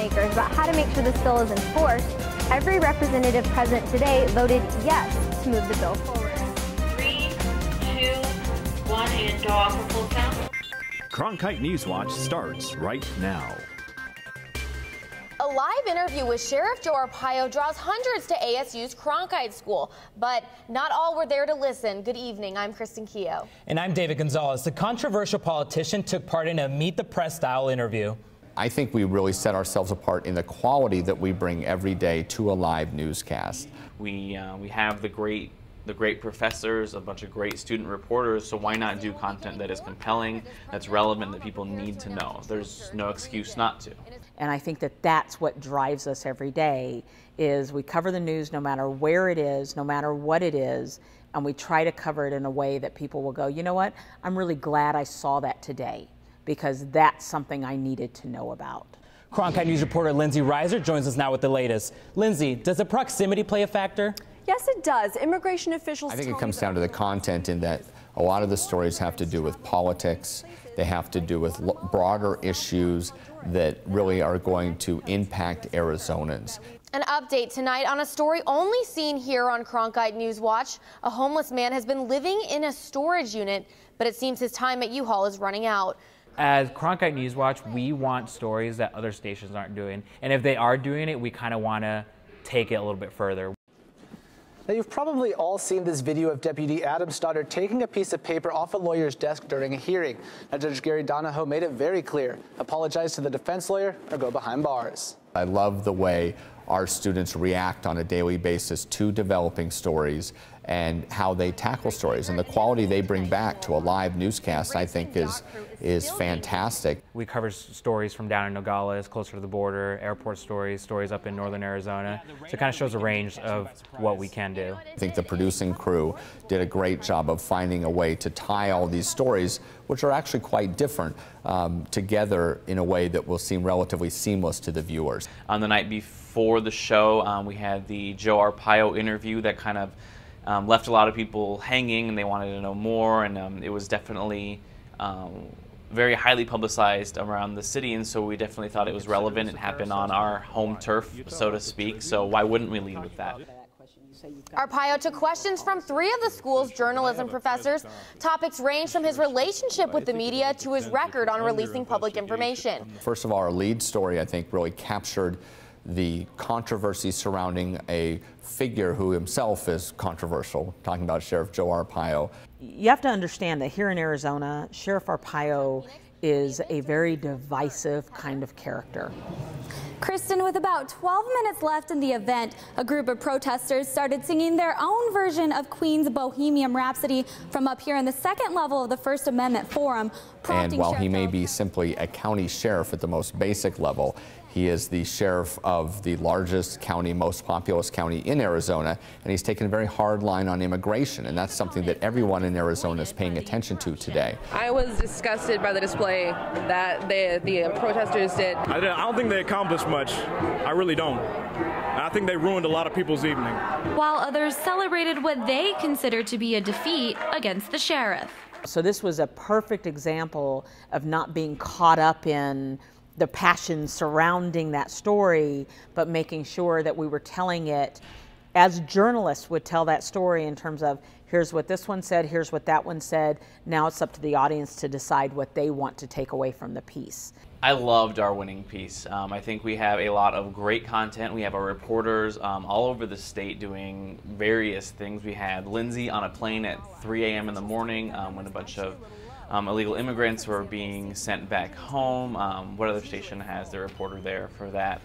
lawmakers about how to make sure this bill is enforced, every representative present today voted yes to move the bill forward. 3, 2, 1, and dog for full count. Cronkite Newswatch starts right now. A live interview with Sheriff Joe Arpaio draws hundreds to ASU's Cronkite School, but not all were there to listen. Good evening, I'm Kristen Keogh. And I'm David Gonzalez. The controversial politician took part in a Meet the Press style interview. I think we really set ourselves apart in the quality that we bring every day to a live newscast. We have the great professors, a bunch of great student reporters, so why not do content that is compelling, that's relevant, that people need to know? There's no excuse not to. And I think that that's what drives us every day, is we cover the news no matter where it is, no matter what it is, and we try to cover it in a way that people will go, you know what, I'm really glad I saw that today, because that's something I needed to know about. Cronkite News reporter Lindsay Reiser joins us now with the latest. Lindsay, does the proximity play a factor? Yes, it does. Immigration officials. I think it comes down to the content, in that a lot of the stories have to do with politics. They have to do with broader issues that really are going to impact Arizonans. An update tonight on a story only seen here on Cronkite Newswatch. A homeless man has been living in a storage unit, but it seems his time at U-Haul is running out. As Cronkite Newswatch, we want stories that other stations aren't doing. And if they are doing it, we kind of want to take it a little bit further. Now, you've probably all seen this video of Deputy Adam Stoddard taking a piece of paper off a lawyer's desk during a hearing. Now, Judge Gary Donahoe made it very clear: apologize to the defense lawyer or go behind bars. I love the way our students react on a daily basis to developing stories and how they tackle stories, and the quality they bring back to a live newscast, I think, is fantastic. We cover stories from down in Nogales, closer to the border, airport stories up in northern Arizona. So it kind of shows a range of what we can do. I think the producing crew did a great job of finding a way to tie all these stories, which are actually quite different, together in a way that will seem relatively seamless to the viewers. On the night before the show, we had the Joe Arpaio interview that kind of left a lot of people hanging, and they wanted to know more, and it was definitely very highly publicized around the city, and so we definitely thought it was relevant. It happened on our home turf, so to speak, so why wouldn't we lead with that? Arpaio took questions from 3 of the school's journalism professors. Topics range from his relationship with the media to his record on releasing public information. First of all, our lead story, I think, really captured the controversy surrounding a figure who himself is controversial, talking about Sheriff Joe Arpaio. You have to understand that here in Arizona, Sheriff Arpaio is a very divisive kind of character. Kristen, with about 12 minutes left in the event, a group of protesters started singing their own version of Queen's Bohemian Rhapsody from up here in the second level of the First Amendment Forum. And while he may be simply a county sheriff at the most basic level, he is the sheriff of the largest county, most populous county in Arizona, and he's taken a very hard line on immigration, and that's something that everyone in Arizona is paying attention to today. I was disgusted by the display that the protesters did. I don't think they accomplished much. I really don't. I think they ruined a lot of people's evening. While others celebrated what they considered to be a defeat against the sheriff. So this was a perfect example of not being caught up in the passion surrounding that story, but making sure that we were telling it as journalists would tell that story, in terms of, here's what this one said, here's what that one said. Now it's up to the audience to decide what they want to take away from the piece. I loved our winning piece. I think we have a lot of great content. We have our reporters all over the state doing various things. We had Lindsay on a plane at 3 a.m. in the morning when a bunch of illegal immigrants were being sent back home. What other station has their reporter there for that?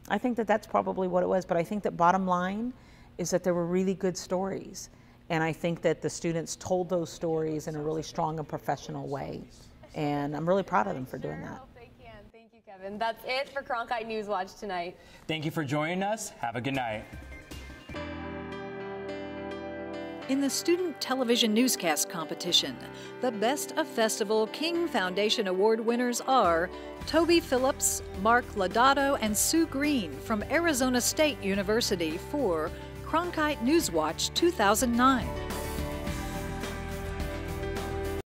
I think that that's probably what it was, but I think that bottom line is that there were really good stories. And I think that the students told those stories in a really strong and professional way. And I'm really proud of them for doing that. Thank you, Kevin. That's it for Cronkite Newswatch tonight. Thank you for joining us. Have a good night. In the Student Television Newscast Competition, the Best of Festival King Foundation Award winners are Toby Phillips, Mark Lodato, and Sue Green from Arizona State University for Cronkite Newswatch 2009.